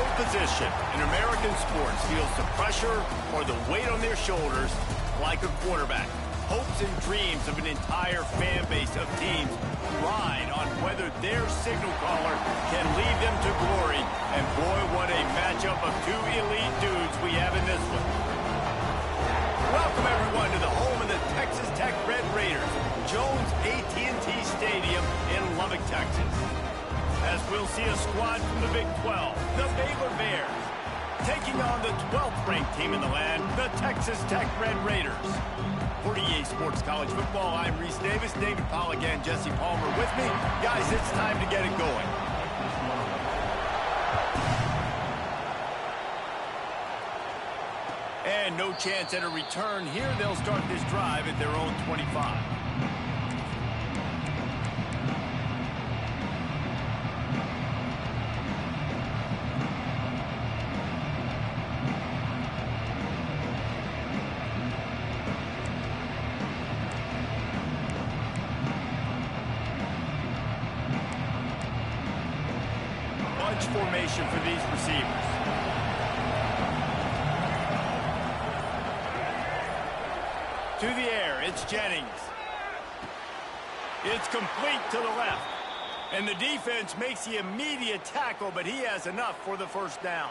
No position in American sports feels the pressure or the weight on their shoulders like a quarterback. Hopes and dreams of an entire fan base of teams ride on whether their signal caller can lead them to glory. And boy, what a matchup of two elite dudes we have in this one. Welcome, everyone, to the home of the Texas Tech Red Raiders, Jones AT&T Stadium in Lubbock, Texas. As we'll see a squad from the Big 12, the Baylor Bears, taking on the 12th-ranked team in the land, the Texas Tech Red Raiders. For EA Sports College Football, I'm Reese Davis, David Pollack, and Jesse Palmer with me. Guys, it's time to get it going. And no chance at a return here. They'll start this drive at their own 25. Formation for these receivers. To the air, it's Jennings. It's complete to the left. And the defense makes the immediate tackle, but he has enough for the first down.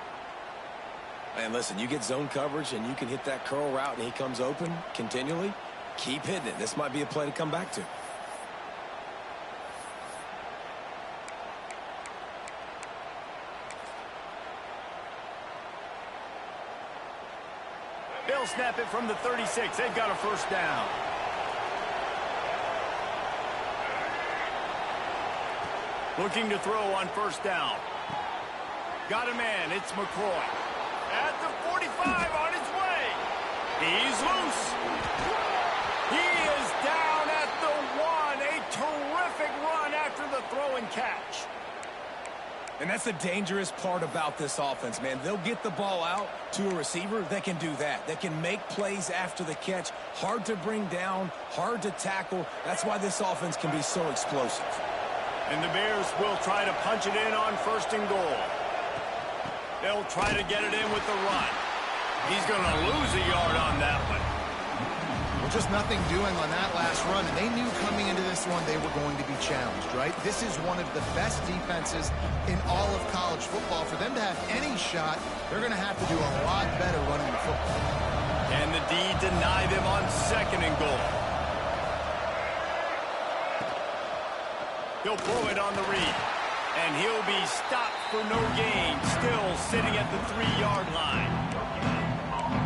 And listen, you get zone coverage and you can hit that curl route and he comes open continually. Keep hitting it. This might be a play to come back to. They'll snap it from the 36. They've got a first down. Looking to throw on first down. Got a man. It's McCoy. At the 45 on his way. He's loose. He is down at the 1. A terrific run after the throw and catch. And that's the dangerous part about this offense, man. They'll get the ball out to a receiver that can do that. That can make plays after the catch. Hard to bring down, hard to tackle. That's why this offense can be so explosive. And the Bears will try to punch it in on first and goal. They'll try to get it in with the run. He's going to lose a yard on that one. Just nothing doing on that last run, and they knew coming into this one they were going to be challenged, right? This is one of the best defenses in all of college football. For them to have any shot, they're going to have to do a lot better running the football. And the D deny them on second and goal. He'll pull it on the read, and he'll be stopped for no gain, still sitting at the 3-yard line.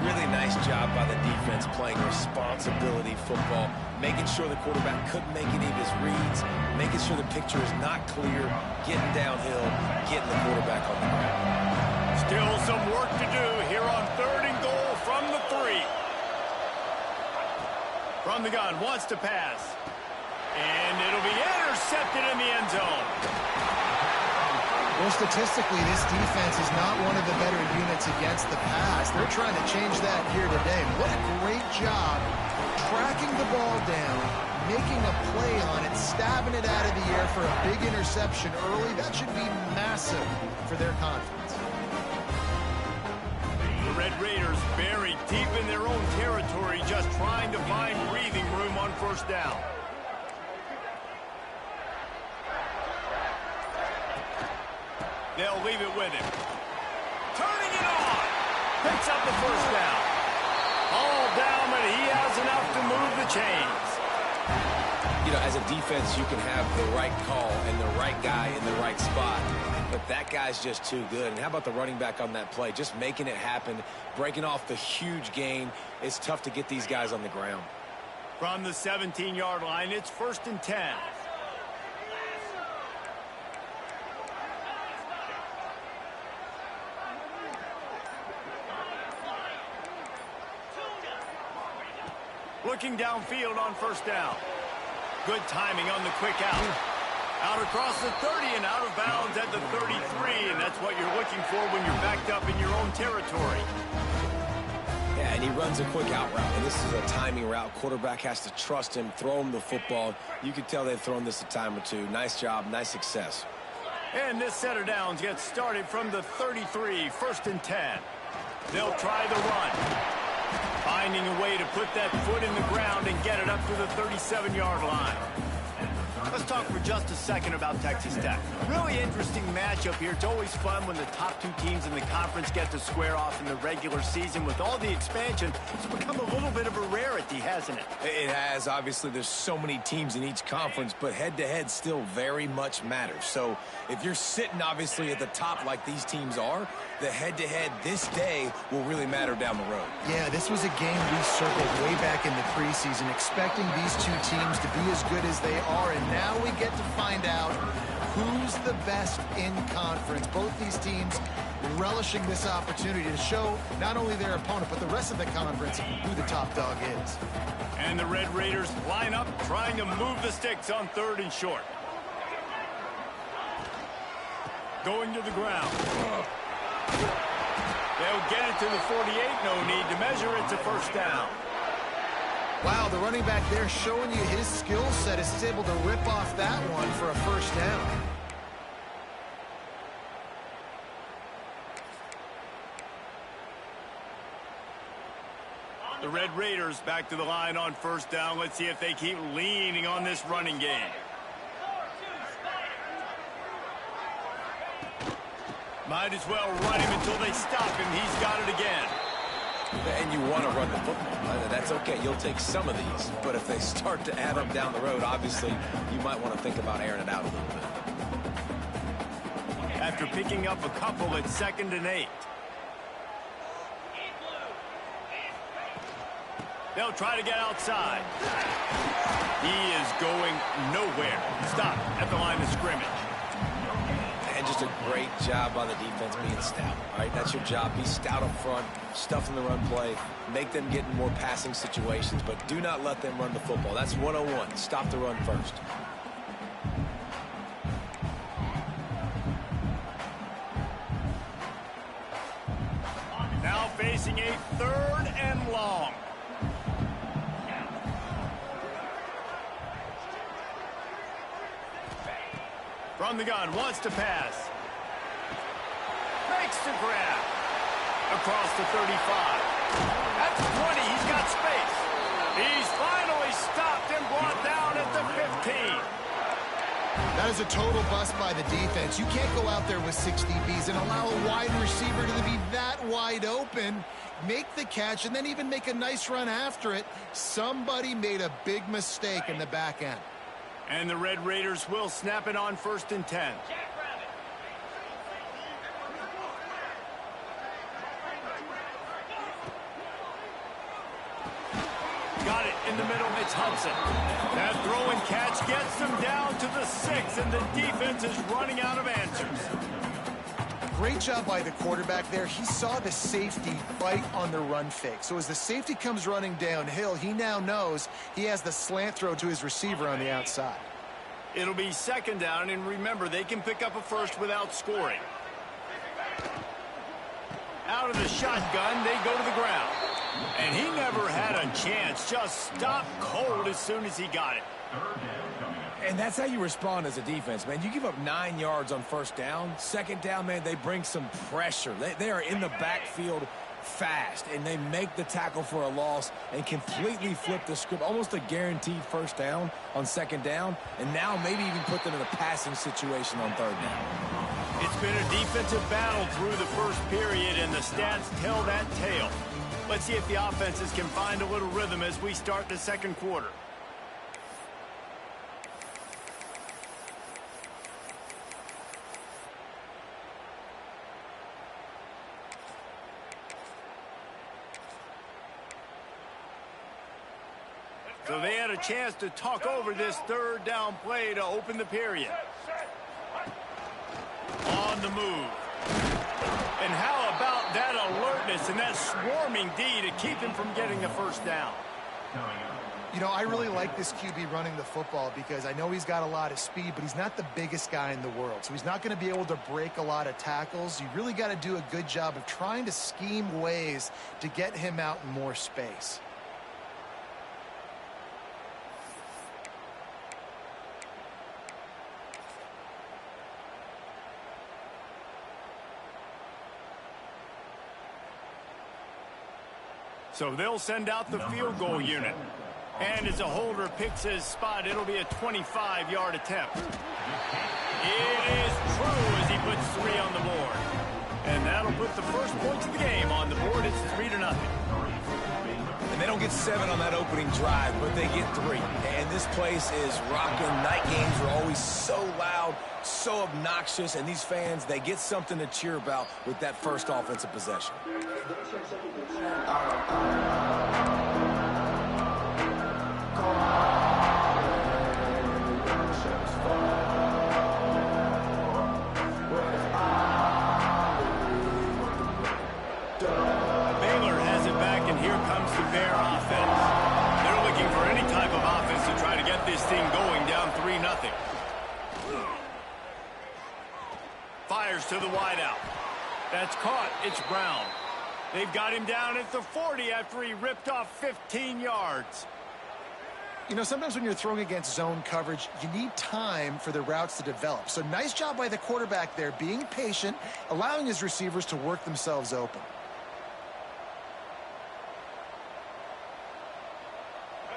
Really nice job by the defense playing responsibility football, making sure the quarterback couldn't make any of his reads, making sure the picture is not clear, getting downhill, getting the quarterback on the ground. Still some work to do here on third and goal from the 3. From the gun, wants to pass. And it'll be intercepted in the end zone. Well, statistically, this defense is not one of the better units against the pass. They're trying to change that here today. What a great job tracking the ball down, making a play on it, stabbing it out of the air for a big interception early. That should be massive for their confidence. The Red Raiders buried deep in their own territory, just trying to find breathing room on first down. They'll leave it with him. Turning it on. Picks up the first down. All down, but he has enough to move the chains. You know, as a defense, you can have the right call and the right guy in the right spot. But that guy's just too good. And how about the running back on that play? Just making it happen, breaking off the huge gain. It's tough to get these guys on the ground. From the 17-yard line, it's first and 10. Looking downfield on first down. Good timing on the quick out. Out across the 30 and out of bounds at the 33, and that's what you're looking for when you're backed up in your own territory. Yeah, and he runs a quick out route, and this is a timing route. Quarterback has to trust him, throw him the football. You can tell they've thrown this a time or two. Nice job, nice success. And this set of downs gets started from the 33, 1st and 10. They'll try the run. Finding a way to put that foot in the ground and get it up to the 37-yard line. Let's talk for just a second about Texas Tech. Really interesting matchup here. It's always fun when the top two teams in the conference get to square off in the regular season. With all the expansion, it's become a little bit of a rarity, hasn't it? It has. Obviously, there's so many teams in each conference, but head-to-head still very much matters. So if you're sitting, obviously, at the top like these teams are, the head-to-head this day will really matter down the road. Yeah, this was a game we circled way back in the preseason, expecting these two teams to be as good as they are, and now we get to find out who's the best in conference. Both these teams relishing this opportunity to show not only their opponent, but the rest of the conference who the top dog is. And the Red Raiders line up, trying to move the sticks on 3rd and short. Going to the ground. They'll get it to the 48. No need to measure. It's a 1st down. Wow, the running back there showing you his skill set is able to rip off that one for a 1st down. The Red Raiders back to the line on 1st down. Let's see if they keep leaning on this running game. Might as well run him until they stop him. He's got it again. And you want to run the football. That's okay. You'll take some of these. But if they start to add up down the road, obviously, you might want to think about airing it out a little bit. After picking up a couple, it's 2nd and 8. They'll try to get outside. He is going nowhere. Stop at the line of scrimmage. And just a great job by the defense being stout. All right, that's your job. Be stout up front, stuff in the run play, make them get in more passing situations, but do not let them run the football. That's 101. Stop the run first. Now facing a 3rd and long. From the gun, wants to pass. Makes the grab. Across the 35. That's 20. He's got space. He's finally stopped and brought down at the 15. That is a total bust by the defense. You can't go out there with 6 DBs and allow a wide receiver to be that wide open, make the catch, and then even make a nice run after it. Somebody made a big mistake in the back end. And the Red Raiders will snap it on 1st and 10. Got it in the middle. It's Hudson. That throw and catch gets them down to the 6, and the defense is running out of answers. Great job by the quarterback there. He saw the safety bite on the run fake. So as the safety comes running downhill, he now knows he has the slant throw to his receiver on the outside. It'll be 2nd down, and remember, they can pick up a 1st without scoring. Out of the shotgun, they go to the ground. And he never had a chance. Just stopped cold as soon as he got it. And that's how you respond as a defense, man. You give up 9 yards on 1st down. 2nd down, man, they bring some pressure. They are in the backfield fast, and they make the tackle for a loss and completely flip the script. Almost a guaranteed 1st down on 2nd down, and now maybe even put them in a passing situation on 3rd down. It's been a defensive battle through the 1st period, and the stats tell that tale. Let's see if the offenses can find a little rhythm as we start the 2nd quarter. So they had a chance to talk over this 3rd down play to open the period. On the move. And how about that alertness and that swarming D to keep him from getting a 1st down? You know, I really like this QB running the football because I know he's got a lot of speed, but he's not the biggest guy in the world. So he's not going to be able to break a lot of tackles. You really got to do a good job of trying to scheme ways to get him out in more space. So they'll send out the field goal unit. And as a holder picks his spot, it'll be a 25-yard attempt. It is true as he puts 3 on the board. And that'll put the first points of the game on the board. It's 3-0. And they don't get 7 on that opening drive, but they get 3. And this place is rocking. Night games are always so loud, so obnoxious, and these fans, they get something to cheer about with that first offensive possession. Baylor has it back, and here comes the Bear offense. They're looking for any type of offense to try to get this thing going, down 3-0. Fires to the wideout. That's caught. It's Brown. They've got him down at the 40 after he ripped off 15 yards. You know, sometimes when you're throwing against zone coverage, you need time for the routes to develop. So nice job by the quarterback there, being patient, allowing his receivers to work themselves open.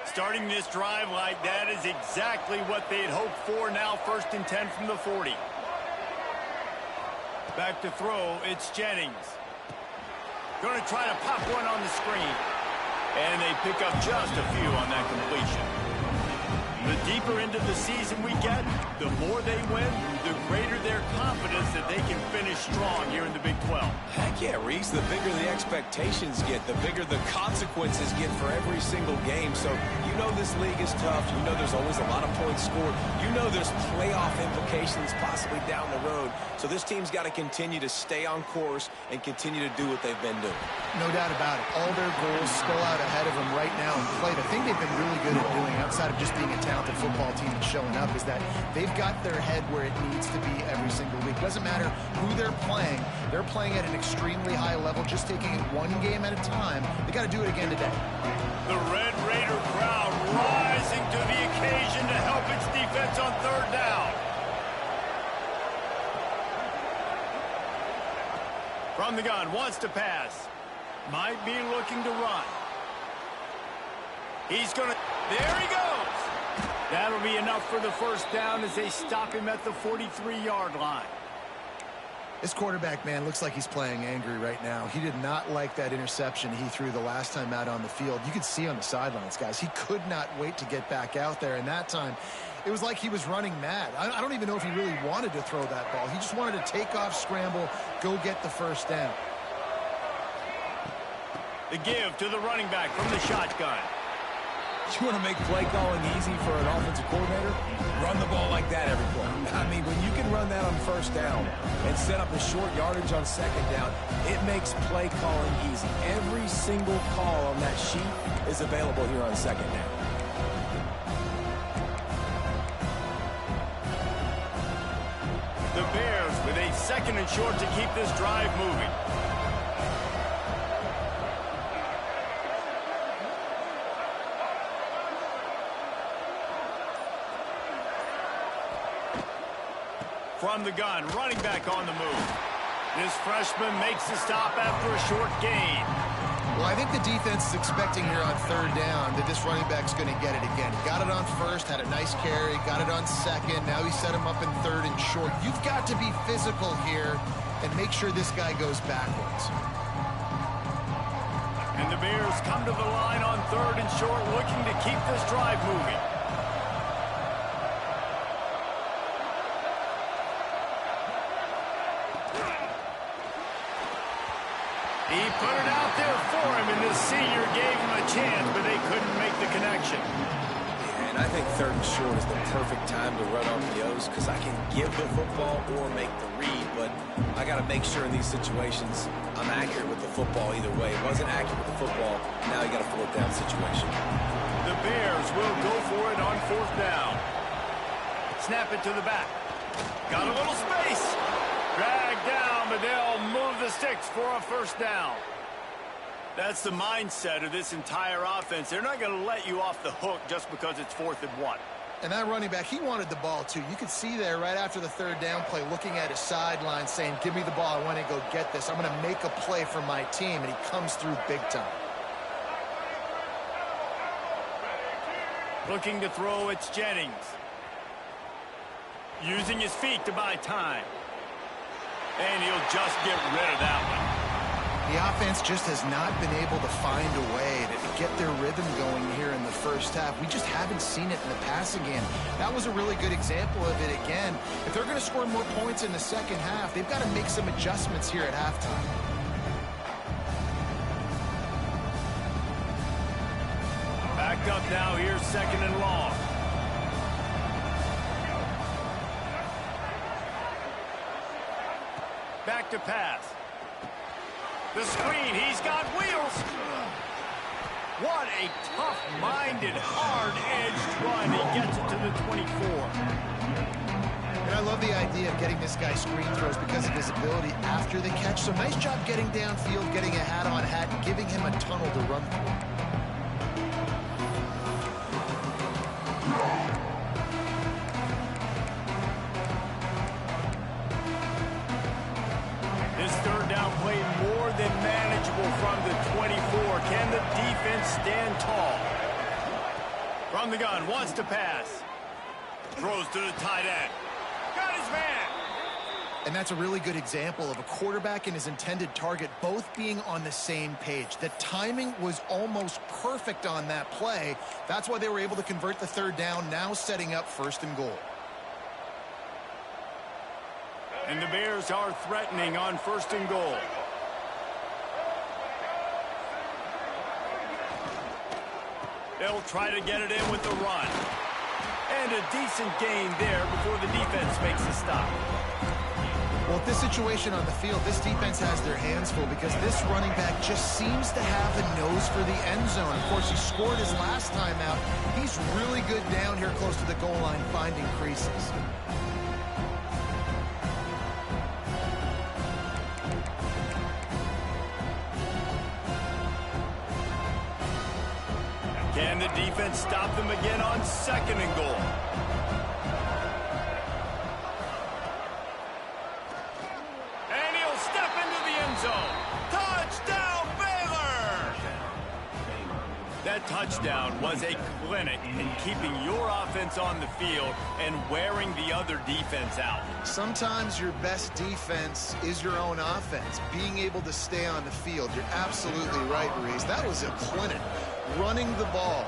Starting this drive like that is exactly what they'd hoped for. Now 1st and 10 from the 40. Back to throw, it's Jennings. Going to try to pop one on the screen. And they pick up just a few on that completion. The deeper into the season we get, the more they win, the greater their confidence that they can finish strong here in the Big 12. Heck yeah, Reese. The bigger the expectations get, the bigger the consequences get for every single game. So you know this league is tough. You know there's always a lot of points scored. You know there's playoff implications possibly down the road. So this team's got to continue to stay on course and continue to do what they've been doing. No doubt about it. All their goals still out ahead of them right now in play. The thing they've been really good at doing, outside of just being a talented football team and showing up, is that they've got their head where it needs to be every single week. Doesn't matter who they're playing at an extremely high level, just taking it one game at a time. They got to do it again today. The Red Raider crowd rising to the occasion to help its defense on 3rd down. From the gun, wants to pass. Might be looking to run. He's going to... There he goes! That'll be enough for the 1st down as they stop him at the 43-yard line. This quarterback, man, looks like he's playing angry right now. He did not like that interception he threw the last time out on the field. You could see on the sidelines, guys, he could not wait to get back out there. And that time, it was like he was running mad. I don't even know if he really wanted to throw that ball. He just wanted to take off, scramble, go get the 1st down. The give to the running back from the shotgun. You want to make play calling easy for an offensive coordinator? Run the ball like that every play. I mean, when you can run that on 1st down and set up a short yardage on 2nd down, it makes play calling easy. Every single call on that sheet is available here on 2nd down. The Bears with a 2nd and short to keep this drive moving. From the gun, running back on the move. This freshman makes the stop after a short gain. Well, I think the defense is expecting here on 3rd down that this running back's going to get it again. He got it on 1st, had a nice carry, got it on 2nd. Now he set him up in 3rd and short. You've got to be physical here and make sure this guy goes backwards. And the Bears come to the line on 3rd and short, looking to keep this drive moving. He put it out there for him, and the senior gave him a chance, but they couldn't make the connection. Yeah, and I think 3rd and short is the perfect time to run RPOs because I can give the football or make the read, but I got to make sure in these situations I'm accurate with the football either way. Wasn't accurate with the football, now you got a 4th down situation. The Bears will go for it on 4th down. Snap it to the back. Got a little space. Dragged down, but they'll move the sticks for a 1st down. That's the mindset of this entire offense. They're not going to let you off the hook just because it's 4th and 1. And that running back, he wanted the ball too. You could see there right after the 3rd down play, looking at his sideline saying, give me the ball, I want to go get this. I'm going to make a play for my team, and he comes through big time. Looking to throw, it's Jennings. Using his feet to buy time. And he'll just get rid of that one. The offense just has not been able to find a way to get their rhythm going here in the first half. We just haven't seen it in the passing game. That was a really good example of it again. If they're going to score more points in the second half, they've got to make some adjustments here at halftime. Backed up now, here's 2nd and long. Back to pass. The screen, he's got wheels. What a tough-minded, hard-edged run. He gets it to the 24. And I love the idea of getting this guy screen throws because of his ability after the catch. So nice job getting downfield, getting a hat-on hat, and giving him a tunnel to run through. From the 24. Can the defense stand tall? From the gun, wants to pass. Throws to the tight end. Got his man. And that's a really good example of a quarterback and his intended target both being on the same page. The timing was almost perfect on that play. That's why they were able to convert the 3rd down, now setting up 1st and goal. And the Bears are threatening on 1st and goal. They'll try to get it in with the run. And a decent gain there before the defense makes a stop. Well, at this situation on the field, this defense has their hands full because this running back just seems to have a nose for the end zone. Of course, he scored his last time out. He's really good down here close to the goal line, finding creases. Can the defense stop them again on 2nd and goal? And he'll step into the end zone. Touchdown, Baylor! That touchdown was a clinic in keeping your offense on the field and wearing the other defense out. Sometimes your best defense is your own offense, being able to stay on the field. You're absolutely right, Reese. That was a clinic. Running the ball,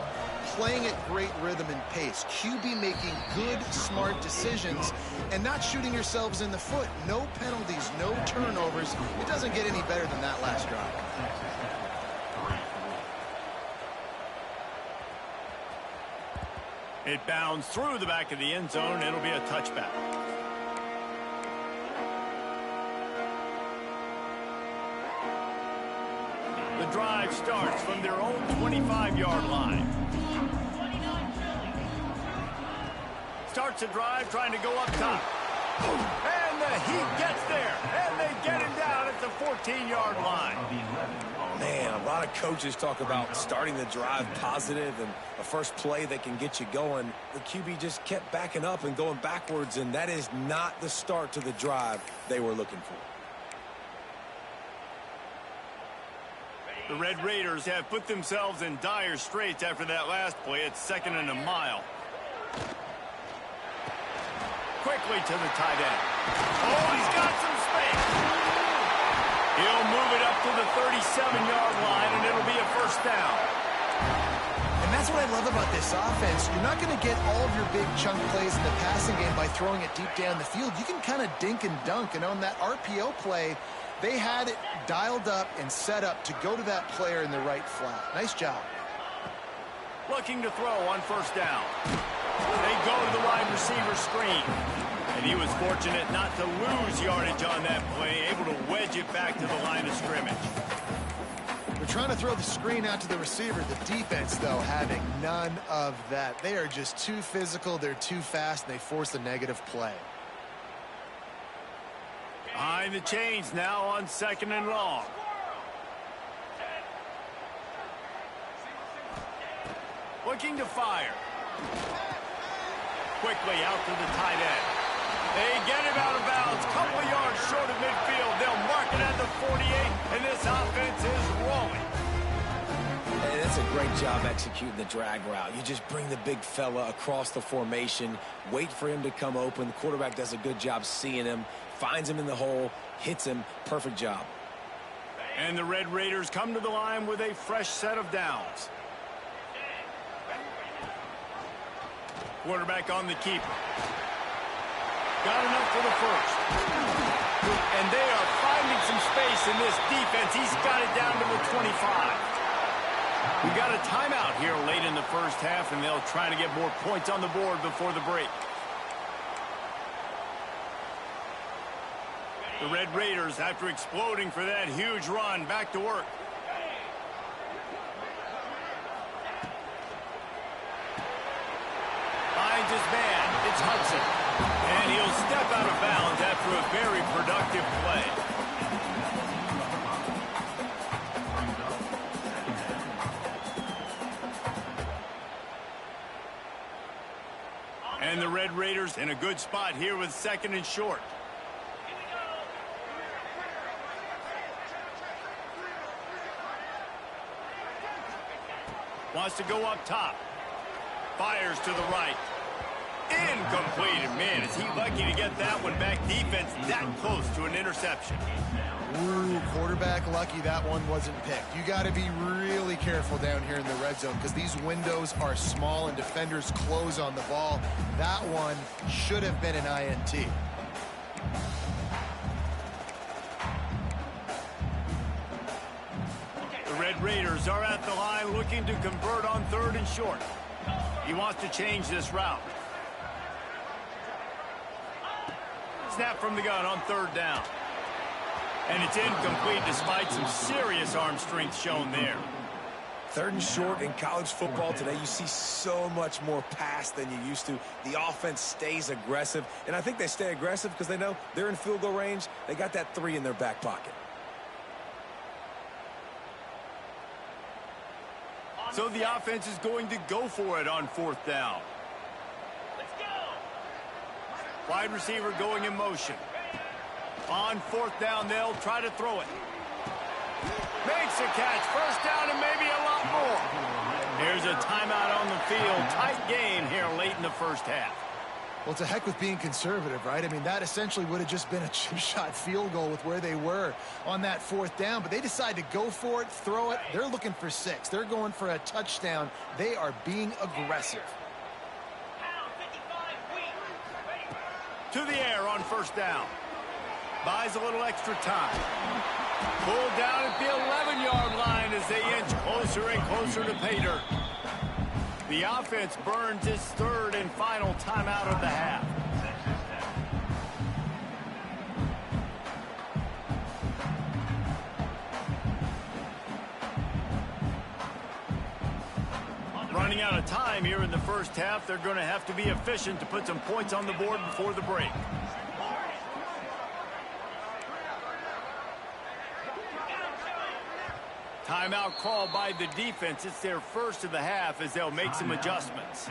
playing at great rhythm and pace, QB making good, smart decisions, and not shooting yourselves in the foot. No penalties, no turnovers. It doesn't get any better than that last drive. It bounds through the back of the end zone. It'll be a touchback. The drive starts from their own 25-yard line. Starts a drive trying to go up top. And the Heat gets there. And they get him down at the 14-yard line. Man, a lot of coaches talk about starting the drive positive and a first play that can get you going. The QB just kept backing up and going backwards, and that is not the start to the drive they were looking for. The Red Raiders have put themselves in dire straits after that last play. It's 2nd and a mile. Quickly to the tight end. Oh, he's got some space. He'll move it up to the 37-yard line, and it'll be a 1st down. And that's what I love about this offense. You're not going to get all of your big chunk plays in the passing game by throwing it deep down the field. You can kind of dink and dunk, and on that RPO play, they had it dialed up and set up to go to that player in the right flat. Nice job. Looking to throw on 1st down. They go to the wide receiver screen. And he was fortunate not to lose yardage on that play, able to wedge it back to the line of scrimmage. They're trying to throw the screen out to the receiver. The defense, though, having none of that. They are just too physical, they're too fast, and they force a negative play. Behind the chains now on 2nd and long. Looking to fire. Quickly out to the tight end. They get him out of bounds. Couple yards short of midfield. They'll mark it at the 48, and this offense is rolling. Hey, that's a great job executing the drag route. You just bring the big fella across the formation, wait for him to come open. The quarterback does a good job seeing him, finds him in the hole, hits him. Perfect job. And the Red Raiders come to the line with a fresh set of downs. Quarterback on the keeper. Got enough for the first. And they are finding some space in this defense. He's got it down to the 25. We got a timeout here late in the first half, and they'll try to get more points on the board before the break. The Red Raiders, after exploding for that huge run, back to work. Finds his man. It's Hudson. And he'll step out of bounds after a very productive play. And the Red Raiders in a good spot here with 2nd and short. Wants to go up top. Fires to the right. Incomplete. And man, is he lucky to get that one back. Defense that close to an interception. Ooh, quarterback lucky that one wasn't picked. You got to be really careful down here in the red zone because these windows are small and defenders close on the ball. That one should have been an INT. The Red Raiders are at the line looking to convert on 3rd and short. He wants to change this route. Snap from the gun on 3rd down. And it's incomplete despite some serious arm strength shown there. 3rd and short in college football today, you see so much more pass than you used to. The offense stays aggressive, and I think they stay aggressive because they know they're in field goal range. They got that 3 in their back pocket. So the offense is going to go for it on 4th down. Let's go. Wide receiver going in motion. On 4th down, they'll try to throw it. Makes a catch. 1st down and maybe a lot more. There's a timeout on the field. Tight game here late in the first half. Well, to heck with being conservative, right? I mean, that essentially would have just been a chip-shot field goal with where they were on that 4th down. But they decide to go for it, throw it. They're looking for 6. They're going for a touchdown. They are being aggressive. To the air on 1st down. Buys a little extra time. Pulled down at the 11-yard line as they inch closer and closer to pay dirt. The offense burns its 3rd and final timeout of the half. Running out of time here in the first half, they're going to have to be efficient to put some points on the board before the break. Timeout called by the defense. It's their first of the half as they'll make some adjustments.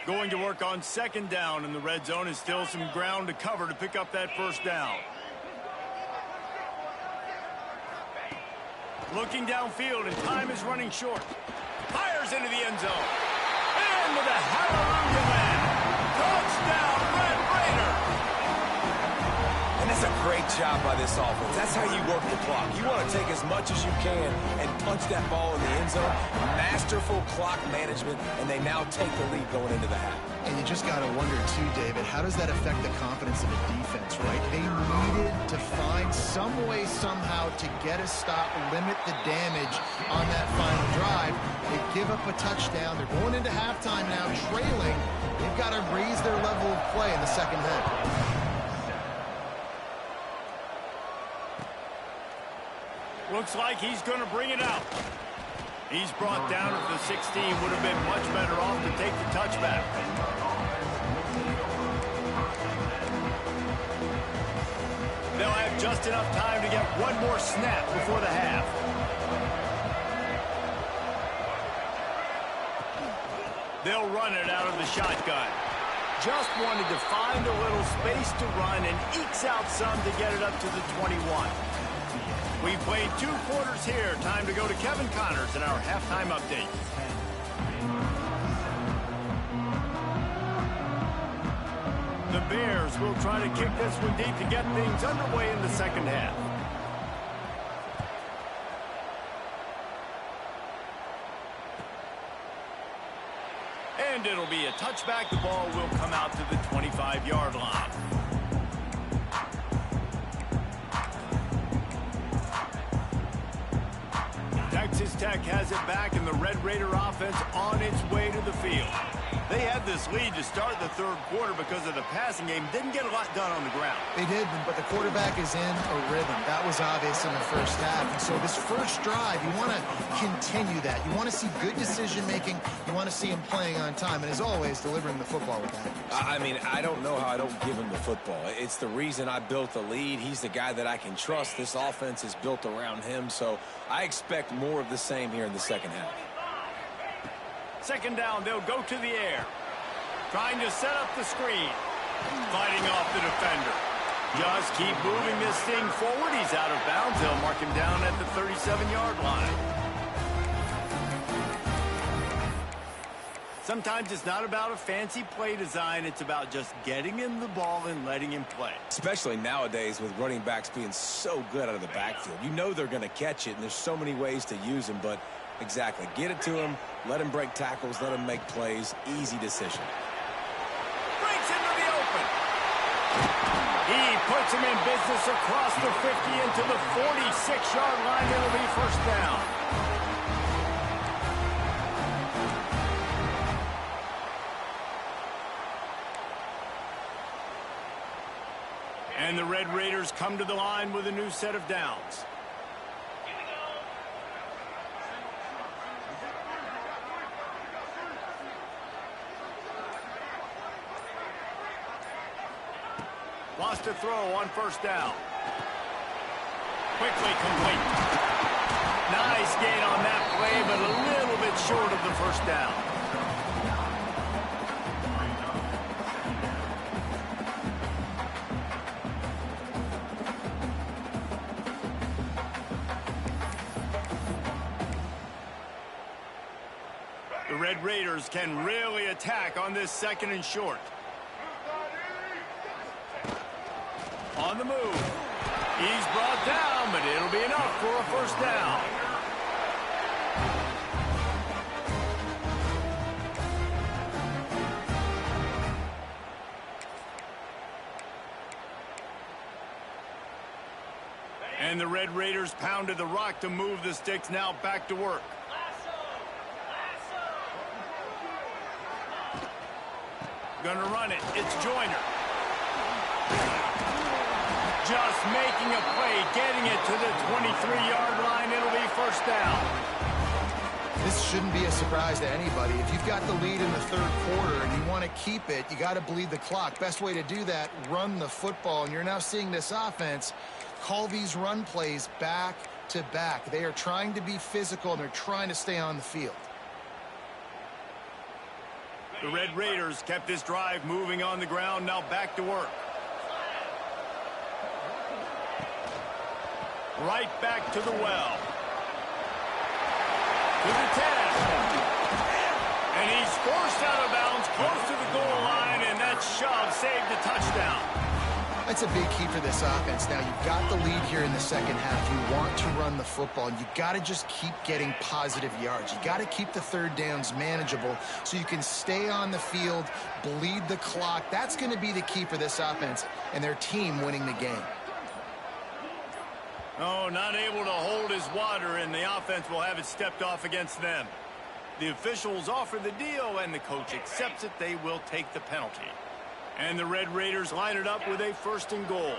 Going to work on 2nd down in the red zone is still some ground to cover to pick up that 1st down. Looking downfield, and time is running short. Fires into the end zone. Into the hallelujah land. Touchdown, Red Raider. And that's a great job by this offense. That's how you work the clock. You want to take as much as you can and punch that ball in the end zone. Masterful clock management, and they now take the lead going into the half. And you just got to wonder, too, David, how does that affect the confidence of a defense, right? They needed to find some way, somehow, to get a stop, limit the damage on that final drive. They give up a touchdown. They're going into halftime now, trailing. They've got to raise their level of play in the second half. Looks like he's going to bring it out. He's brought down at the 16. Would have been much better off to take the touchback. They'll have just enough time to get one more snap before the half. They'll run it out of the shotgun. Just wanted to find a little space to run and ekes out some to get it up to the 21. We played 2 quarters here. Time to go to Kevin Connors in our halftime update. The Bears will try to kick this one deep to get things underway in the second half. And it'll be a touchback. The ball will come out to the 25-yard line. Texas Tech has it back, and the Red Raider offense on its way to the field. They had this lead to start the third quarter because of the passing game. Didn't get a lot done on the ground. They did, but the quarterback is in a rhythm. That was obvious in the first half. And so this first drive, you want to continue that. You want to see good decision-making. You want to see him playing on time. And as always, delivering the football with that. I mean, I don't know how I don't give him the football. It's the reason I built the lead. He's the guy that I can trust. This offense is built around him. So I expect more of the same here in the second half. Second down, they'll go to the air. Trying to set up the screen. Fighting off the defender. Just keep moving this thing forward. He's out of bounds. They'll mark him down at the 37-yard line. Sometimes it's not about a fancy play design. It's about just getting him the ball and letting him play. Especially nowadays with running backs being so good out of the backfield. You know they're going to catch it, and there's so many ways to use them. But exactly, get it to him, let him break tackles, let him make plays. Easy decision. Breaks into the open. He puts him in business across the 50 into the 46-yard line. It'll be first down. And the Red Raiders come to the line with a new set of downs. Lost a throw on first down. Quickly complete. Nice gain on that play, but a little bit short of the first down. The Red Raiders can really attack on this second and short. On the move. He's brought down, but it'll be enough for a first down. And the Red Raiders pounded the rock to move the sticks. Now back to work. Gonna run it. It's Joyner. Just making a play, getting it to the 23-yard line. It'll be first down. This shouldn't be a surprise to anybody. If you've got the lead in the third quarter and you want to keep it, you got to bleed the clock. Best way to do that, run the football. And you're now seeing this offense call these run plays back to back. They are trying to be physical, and they're trying to stay on the field. The Red Raiders kept this drive moving on the ground. Now back to work. Right back to the well. To the 10. And he's forced out of bounds close to the goal line, and that shove saved the touchdown. That's a big key for this offense. Now, you've got the lead here in the second half. You want to run the football, and you got to just keep getting positive yards. You got to keep the third downs manageable so you can stay on the field, bleed the clock. That's going to be the key for this offense and their team winning the game. Oh, not able to hold his water, and the offense will have it stepped off against them. The officials offer the deal, and the coach accepts it. They will take the penalty. And the Red Raiders line it up with a first and goal.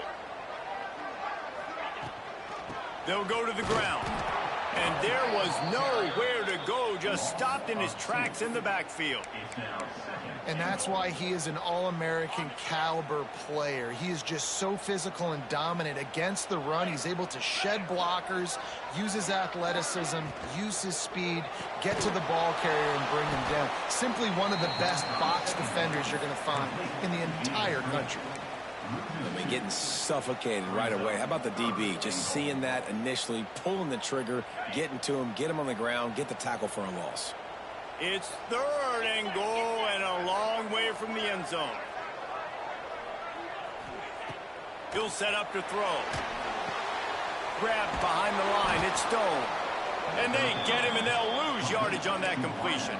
They'll go to the ground. And there was nowhere to go. just stopped in his tracks in the backfield. And that's why he is an All-American caliber player. He is just so physical and dominant against the run. He's able to shed blockers, use his athleticism, use his speed, get to the ball carrier and bring him down. Simply one of the best box defenders you're going to find in the entire country. I mean, getting suffocated right away. How about the DB? Just seeing that initially, pulling the trigger, getting to him, get him on the ground, get the tackle for a loss. It's 3rd and goal and a long way from the end zone. He'll set up to throw. Grabbed behind the line. It's Stone. And they get him, and they'll lose yardage on that completion.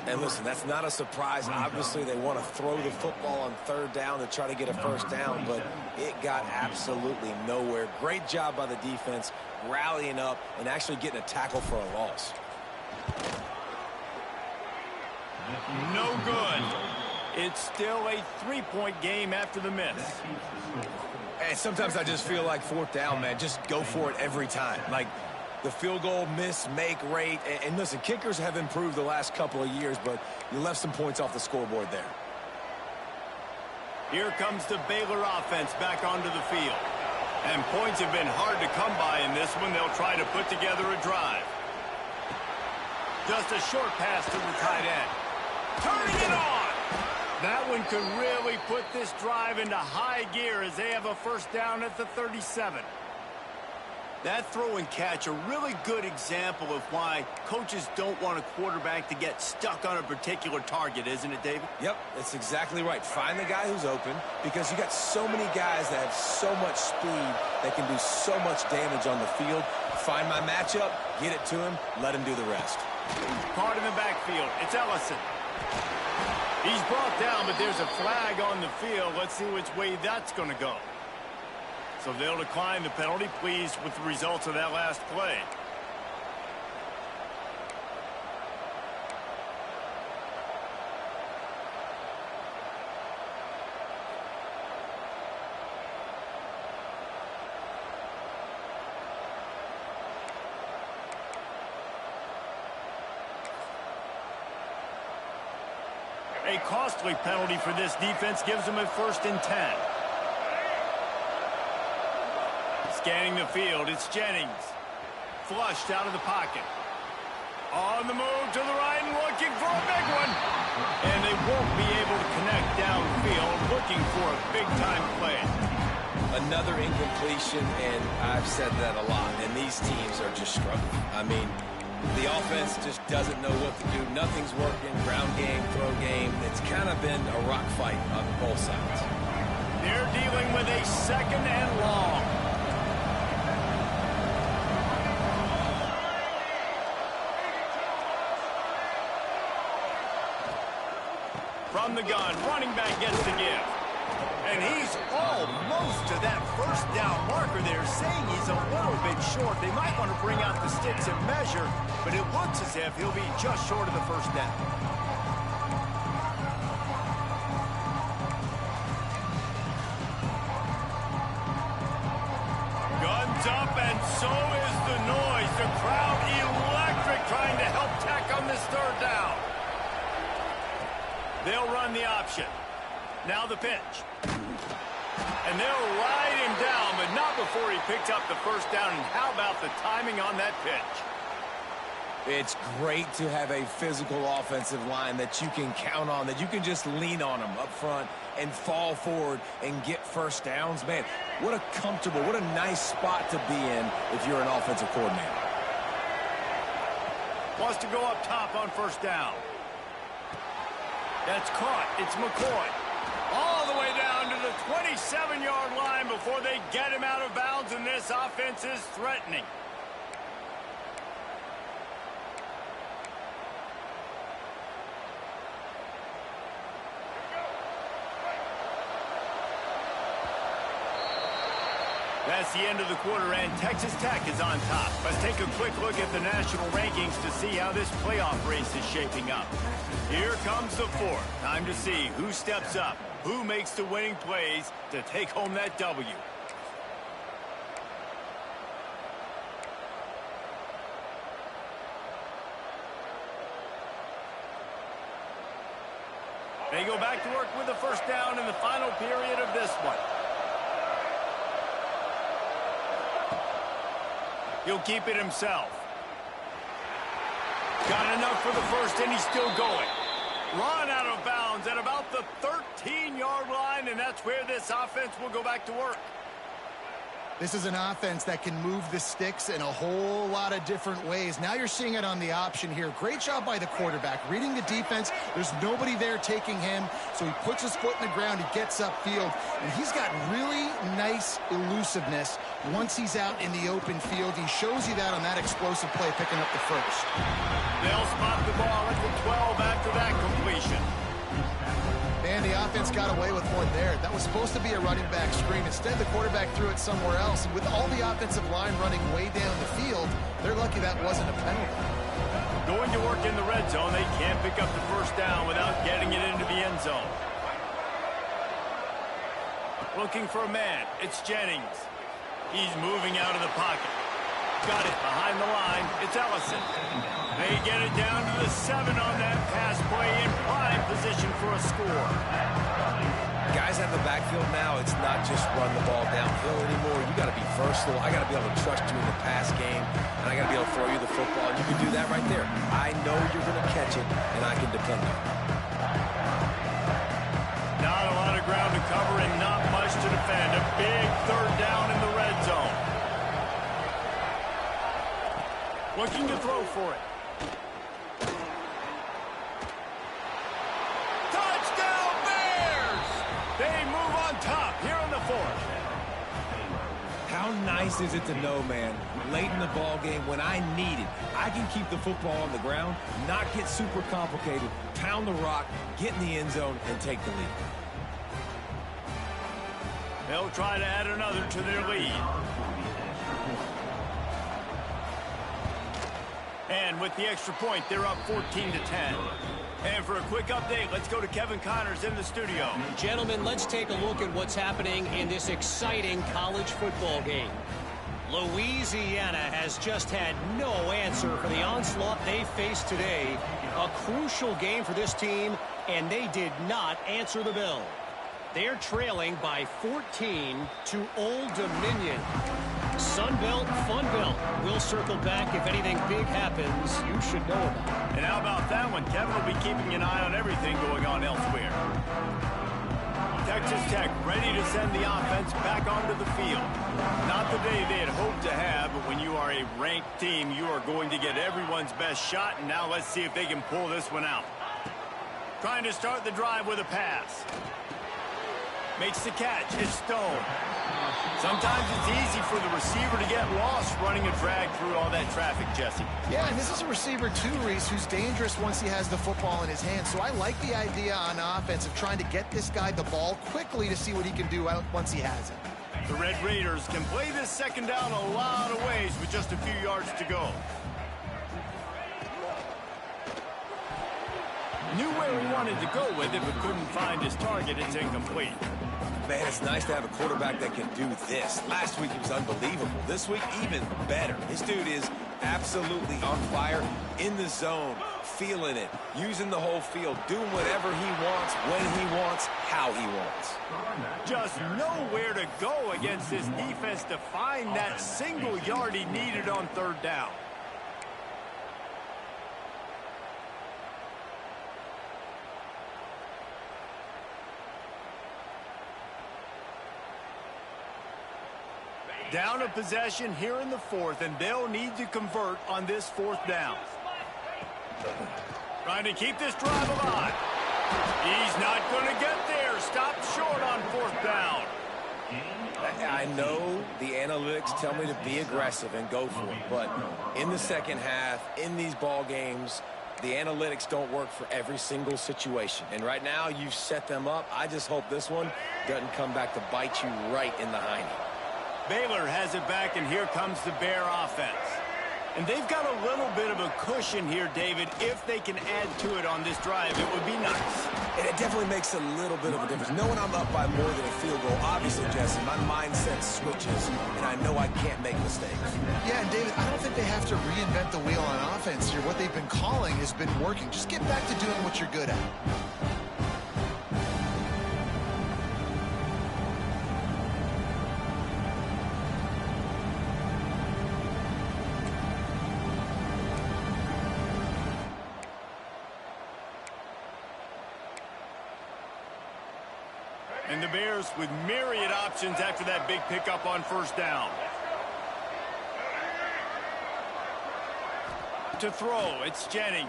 And listen, that's not a surprise. Obviously, they want to throw the football on 3rd down to try to get a 1st down, but it got absolutely nowhere. Great job by the defense, rallying up and actually getting a tackle for a loss. No good. It's still a 3-point game after the miss. And sometimes I just feel like 4th down, man, just go for it every time. Like, the field goal miss-make rate. And listen, kickers have improved the last couple of years, but you left some points off the scoreboard there. Here comes the Baylor offense back onto the field. And points have been hard to come by in this one. They'll try to put together a drive. Just a short pass to the tight end. Turning it on! That one could really put this drive into high gear as they have a 1st down at the 37. That throw and catch, a really good example of why coaches don't want a quarterback to get stuck on a particular target, isn't it, David? Yep, that's exactly right. Find the guy who's open, because you got so many guys that have so much speed that can do so much damage on the field. Find my matchup, get it to him, let him do the rest. Caught in the backfield. It's Ellison. He's brought down, but there's a flag on the field. Let's see which way that's going to go. So they'll decline the penalty. Pleased with the results of that last play. A costly penalty for this defense gives them a 1st and 10. Scanning the field, it's Jennings. Flushed out of the pocket. On the move to the right and looking for a big one. And they won't be able to connect downfield, looking for a big-time play. Another incompletion, and I've said that a lot, and these teams are just struggling. I mean, the offense just doesn't know what to do. Nothing's working. Ground game, throw game. It's kind of been a rock fight on both sides. They're dealing with a 2nd and long. From the gun, running back gets the give. And he's almost to that 1st down marker there, saying he's a little bit short. They might want to bring out the sticks and measure, but it looks as if he'll be just short of the 1st down. Guns up, and so is the noise. The crowd electric, trying to help tack on this 3rd down. They'll run the option. Now the pitch. And they'll ride him down, but not before he picked up the 1st down. And how about the timing on that pitch? It's great to have a physical offensive line that you can count on, that you can just lean on them up front and fall forward and get 1st downs. Man, what a comfortable, what a nice spot to be in if you're an offensive coordinator. Wants to go up top on 1st down. That's caught. It's McCoy. All the way down to the 27-yard line before they get him out of bounds, and this offense is threatening. That's the end of the quarter, and Texas Tech is on top. Let's take a quick look at the national rankings to see how this playoff race is shaping up. Here comes the 4th. Time to see who steps up, who makes the winning plays to take home that W. They go back to work with a first down in the final period of this one. He'll keep it himself. Got enough for the first, and he's still going. Run out of bounds at about the 13-yard line, and that's where this offense will go back to work. This is an offense that can move the sticks in a whole lot of different ways. Now you're seeing it on the option here. Great job by the quarterback. Reading the defense, there's nobody there taking him, so he puts his foot in the ground, he gets upfield, and he's got really nice elusiveness once he's out in the open field. He shows you that on that explosive play, picking up the first. They'll spot the ball at the 12 after that completion. Man, the offense got away with one there. That was supposed to be a running back screen. Instead, the quarterback threw it somewhere else. And with all the offensive line running way down the field, they're lucky that wasn't a penalty. Going to work in the red zone, they can't pick up the first down without getting it into the end zone. Looking for a man. It's Jennings. He's moving out of the pocket. Got it behind the line. It's Ellison. They get it down to the 7 on that pass play in prime position for a score. Guys at the backfield now, it's not just run the ball downhill anymore. You got to be versatile. I got to be able to trust you in the pass game, and I got to be able to throw you the football, and you can do that right there. I know you're going to catch it, and I can depend on it. Not a lot of ground to cover and not much to defend. A big third down in the red zone. Looking to throw for it. Touchdown Bears! They move on top here in the 4th. How nice is it to know, man, late in the ball game when I need it, I can keep the football on the ground, not get super complicated, pound the rock, get in the end zone, and take the lead. They'll try to add another to their lead. And with the extra point, they're up 14-10. And for a quick update, let's go to Kevin Connors in the studio. Gentlemen, let's take a look at what's happening in this exciting college football game. Louisiana has just had no answer for the onslaught they faced today. A crucial game for this team, and they did not answer the bell. They're trailing by 14 to Old Dominion. Sunbelt, Funbelt. We'll circle back if anything big happens you should know about. And how about that one? Kevin will be keeping an eye on everything going on elsewhere. Texas Tech ready to send the offense back onto the field. Not the day they had hoped to have, but when you are a ranked team, you are going to get everyone's best shot. And now let's see if they can pull this one out. Trying to start the drive with a pass. Makes the catch. It's Stone. Sometimes it's easy for the receiver to get lost running a drag through all that traffic, Jesse. Yeah, and this is a receiver too, Reese, who's dangerous once he has the football in his hands. So I like the idea on offense of trying to get this guy the ball quickly to see what he can do once he has it. The Red Raiders can play this second down a lot of ways with just a few yards to go. Knew where he wanted to go with it, but couldn't find his target. It's incomplete. Man, it's nice to have a quarterback that can do this. Last week, he was unbelievable. This week, even better. This dude is absolutely on fire, in the zone, feeling it, using the whole field, doing whatever he wants, when he wants, how he wants. Just nowhere to go against this defense to find that single yard he needed on third down. Down a possession here in the 4th, and they'll need to convert on this 4th down. Trying to keep this drive alive. He's not going to get there. Stopped short on 4th down. I know the analytics tell me to be aggressive and go for it, but in the second half, in these ball games, the analytics don't work for every single situation. And right now, you've set them up. I just hope this one doesn't come back to bite you right in the hiney. Baylor has it back, and here comes the Bear offense. And they've got a little bit of a cushion here, David. If they can add to it on this drive, it would be nice. And it definitely makes a little bit of a difference. Knowing I'm up by more than a field goal, obviously, Jesse, my mindset switches, and I know I can't make mistakes. Yeah, and David, I don't think they have to reinvent the wheel on offense here. What they've been calling has been working. Just get back to doing what you're good at. And the Bears with myriad options after that big pickup on first down. To throw, it's Jennings.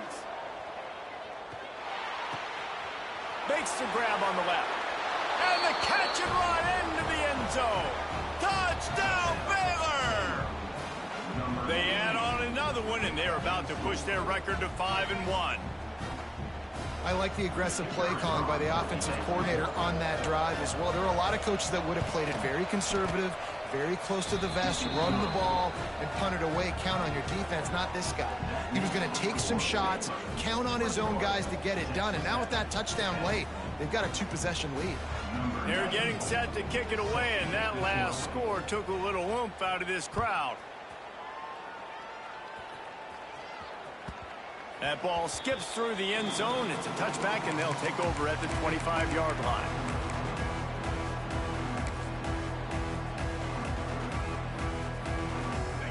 Makes the grab on the left. And the catch and run into the end zone. Touchdown, Baylor! They add on another one, and they're about to push their record to 5-1. I like the aggressive play calling by the offensive coordinator on that drive as well. There are a lot of coaches that would have played it very conservative, very close to the vest, run the ball, and punt it away. Count on your defense, not this guy. He was going to take some shots, count on his own guys to get it done. And now with that touchdown late, they've got a 2-possession lead. They're getting set to kick it away, and that last score took a little oomph out of this crowd. That ball skips through the end zone. It's a touchback, and they'll take over at the 25-yard line.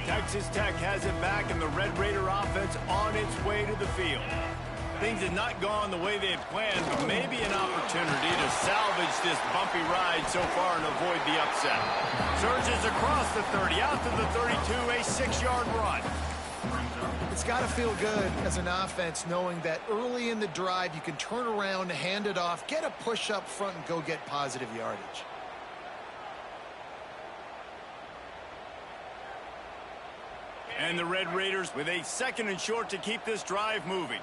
Texas Tech has it back, and the Red Raider offense on its way to the field. Things have not gone the way they had planned, but maybe an opportunity to salvage this bumpy ride so far and avoid the upset. Surges across the 30, out to the 32, a 6-yard run. It's got to feel good as an offense knowing that early in the drive you can turn around, hand it off, get a push up front, and go get positive yardage. And the Red Raiders with a 2nd and short to keep this drive moving.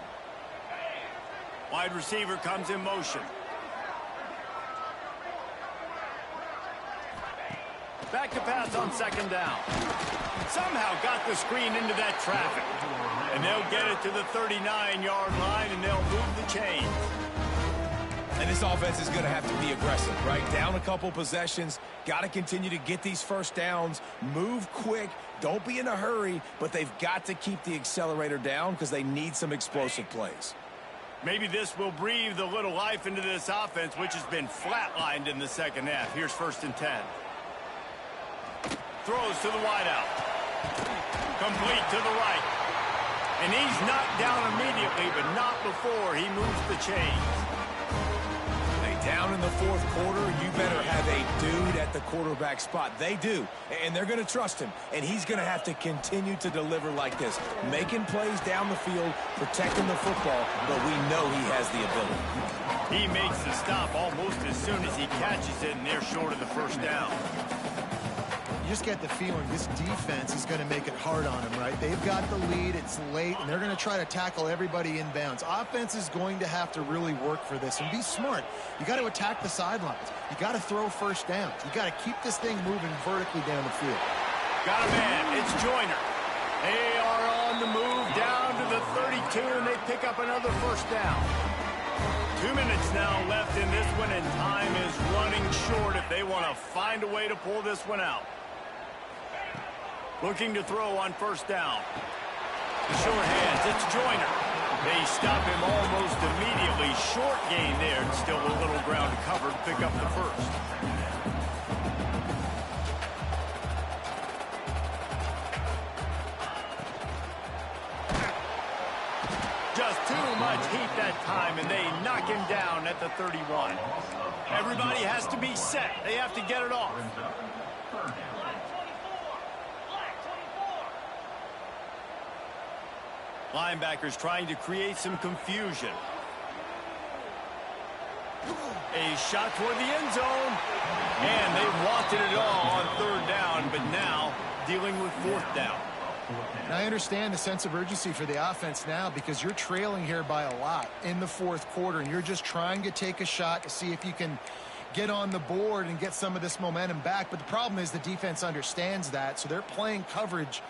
Wide receiver comes in motion. Back to pass on 2nd down. Somehow got the screen into that traffic. And they'll get it to the 39-yard line, and they'll move the chains. And this offense is going to have to be aggressive, right? Down a couple possessions, got to continue to get these first downs, move quick, don't be in a hurry, but they've got to keep the accelerator down because they need some explosive plays. Maybe this will breathe a little life into this offense, which has been flatlined in the second half. Here's 1st and 10. Throws to the wideout. Complete to the right. And he's knocked down immediately, but not before he moves the chains. Down in the 4th quarter, you better have a dude at the quarterback spot. They do, and they're going to trust him, and he's going to have to continue to deliver like this, making plays down the field, protecting the football, but we know he has the ability. He makes the stop almost as soon as he catches it, and they're short of the 1st down. You just get the feeling this defense is going to make it hard on them, right? They've got the lead, it's late, and they're going to try to tackle everybody inbounds. Offense is going to have to really work for this and be smart. You got to attack the sidelines. You got to throw 1st downs. You got to keep this thing moving vertically down the field. Got a man. It's Joyner. They are on the move down to the 32, and they pick up another 1st down. 2 minutes now left in this one, and time is running short if they want to find a way to pull this one out. Looking to throw on 1st down. Short hands, it's Joyner. They stop him almost immediately. Short gain there, and still a little ground covered. Pick up the 1st. Just too much heat that time, and they knock him down at the 31. Everybody has to be set. They have to get it off. Linebackers trying to create some confusion. A shot toward the end zone. And they wanted it all on 3rd down, but now dealing with 4th down. And I understand the sense of urgency for the offense now because you're trailing here by a lot in the 4th quarter, and you're just trying to take a shot to see if you can get on the board and get some of this momentum back. But the problem is the defense understands that, so they're playing coverage,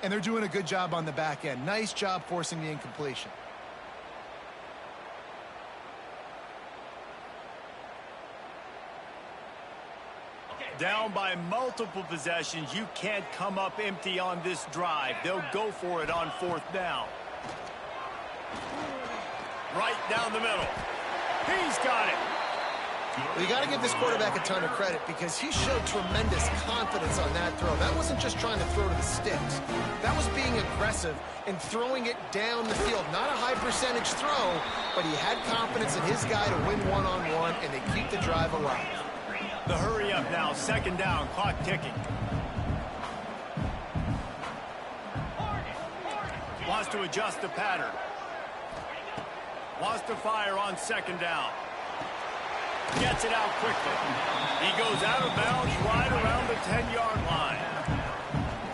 and they're doing a good job on the back end. Nice job forcing the incompletion. Down by multiple possessions, you can't come up empty on this drive. They'll go for it on 4th down. Right down the middle. He's got it. Well, you got to give this quarterback a ton of credit because he showed tremendous confidence on that throw. That wasn't just trying to throw to the sticks. That was being aggressive and throwing it down the field. Not a high percentage throw, but he had confidence in his guy to win one-on-one, and they keep the drive alive. The hurry up now, second down, clock ticking. Wants to adjust the pattern. Wants to fire on second down. Gets it out quickly. He goes out of bounds right around the 10-yard line.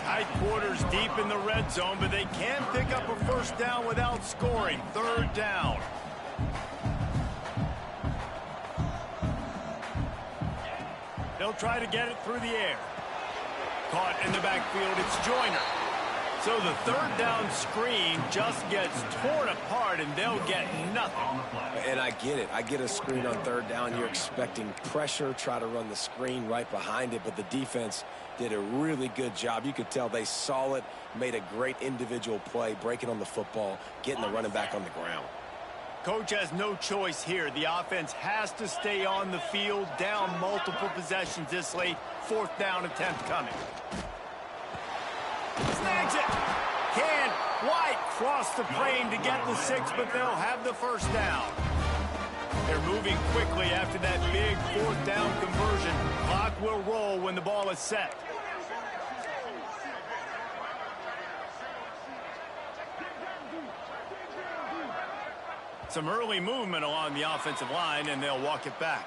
Tight quarters deep in the red zone, but they can't pick up a first down without scoring. Third down. They'll try to get it through the air. Caught in the backfield, it's Joyner. So the third down screen just gets torn apart, and they'll get nothing. And I get it. I get a screen on third down. You're expecting pressure, try to run the screen right behind it, but the defense did a really good job. You could tell they saw it, made a great individual play, breaking on the football, getting the running back on the ground. Coach has no choice here. The offense has to stay on the field, down multiple possessions this late. Fourth down attempt coming. Snags it. Can White cross the plane to get the 6, but they'll have the first down. They're moving quickly after that big fourth down conversion. Clock will roll when the ball is set. Some early movement along the offensive line, and they'll walk it back.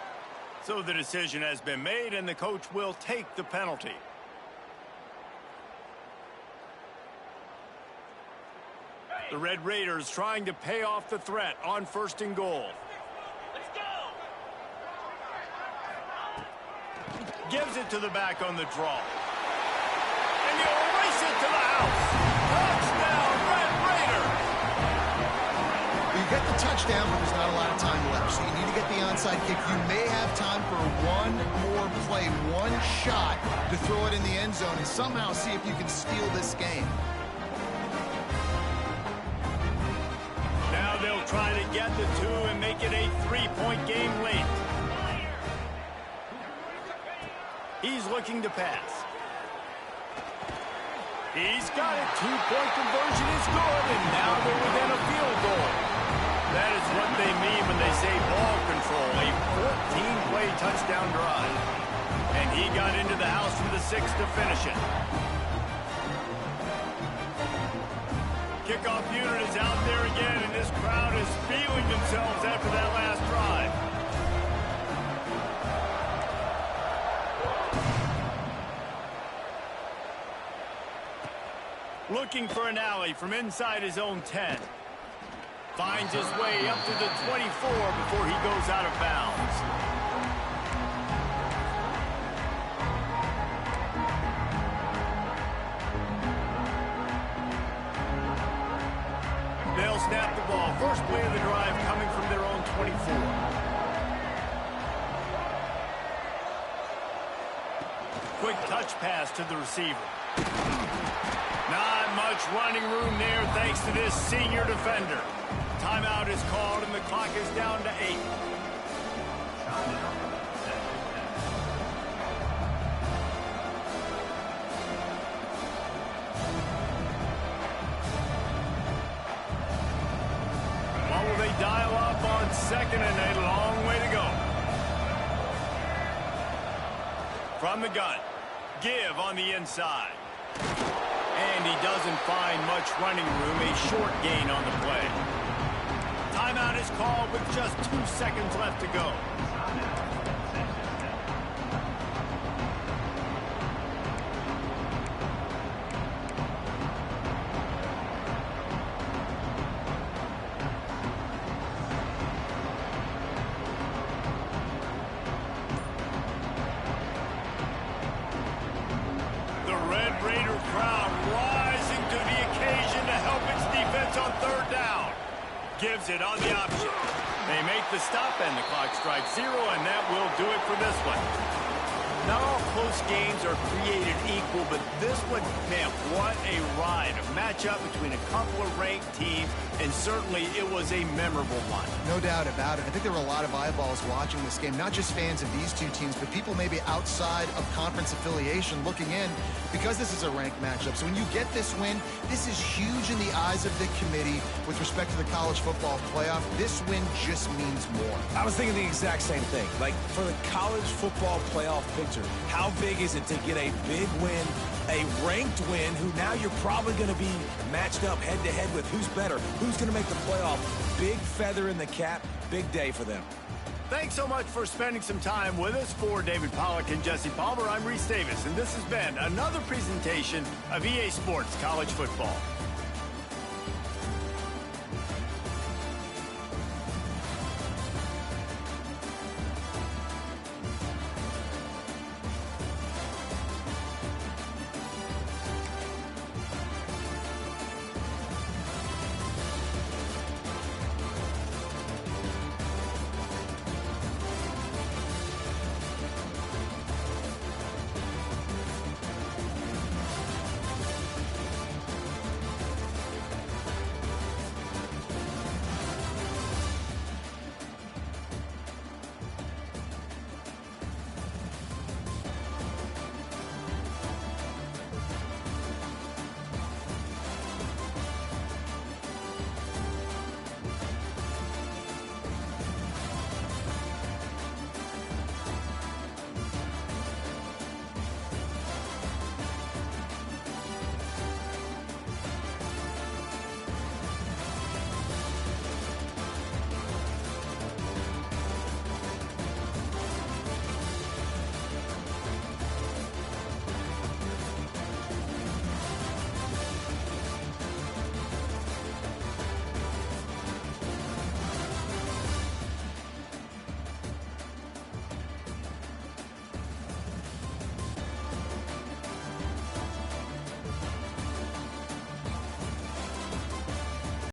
So the decision has been made, and the coach will take the penalty. The Red Raiders trying to pay off the threat on first and goal. Let's go! Gives it to the back on the draw. And he'll race it to the house. Touchdown, Red Raiders! You get the touchdown, but there's not a lot of time left, so you need to get the onside kick. You may have time for one more play, one shot to throw it in the end zone and somehow see if you can steal this game. Now they'll try to get the 2 and make it a 3-point game late. He's looking to pass. He's got it. 2-point conversion is good, and now they're within a field goal. That is what they mean when they say ball control, a 14-play touchdown drive. And he got into the house for the 6 to finish it. Kickoff unit is out there again, and this crowd is feeling themselves after that last drive. Looking for an alley from inside his own 10. Finds his way up to the 24 before he goes out of bounds. They'll snap the ball. First play of the drive coming from their own 24. Quick touch pass to the receiver. Not much running room there thanks to this senior defender. Timeout is called and the clock is down to 8. What will they dial up on second and a long way to go? From the gun, give on the inside. And he doesn't find much running room, a short gain on the play. Timeout is called with just 2 seconds left to go. The Red Raider crowd rising to the occasion to help its defense on third down. Gives it on the option. They make the stop and the clock strikes 0, and that will do it for this one. Not all close games are created equal, but this one, man, what a ride. A matchup between a couple of ranked teams, and certainly it was a memorable one. No doubt about it. I think there were a lot of eyeballs watching this game, not just fans of these two teams, but people maybe outside of conference affiliation looking in because this is a ranked matchup. So when you get this win, this is huge in the eyes of the committee with respect to the college football playoff. This win just means more. I was thinking the exact same thing. Like, for the college football playoff picture, how big is it to get a big win, a ranked win, who now you're probably going to be matched up head-to-head with who's better, who's going to make the playoff. Big feather in the cap, big day for them. Thanks so much for spending some time with us. For David Pollack and Jesse Palmer, I'm Reese Davis, and this has been another presentation of EA Sports College Football.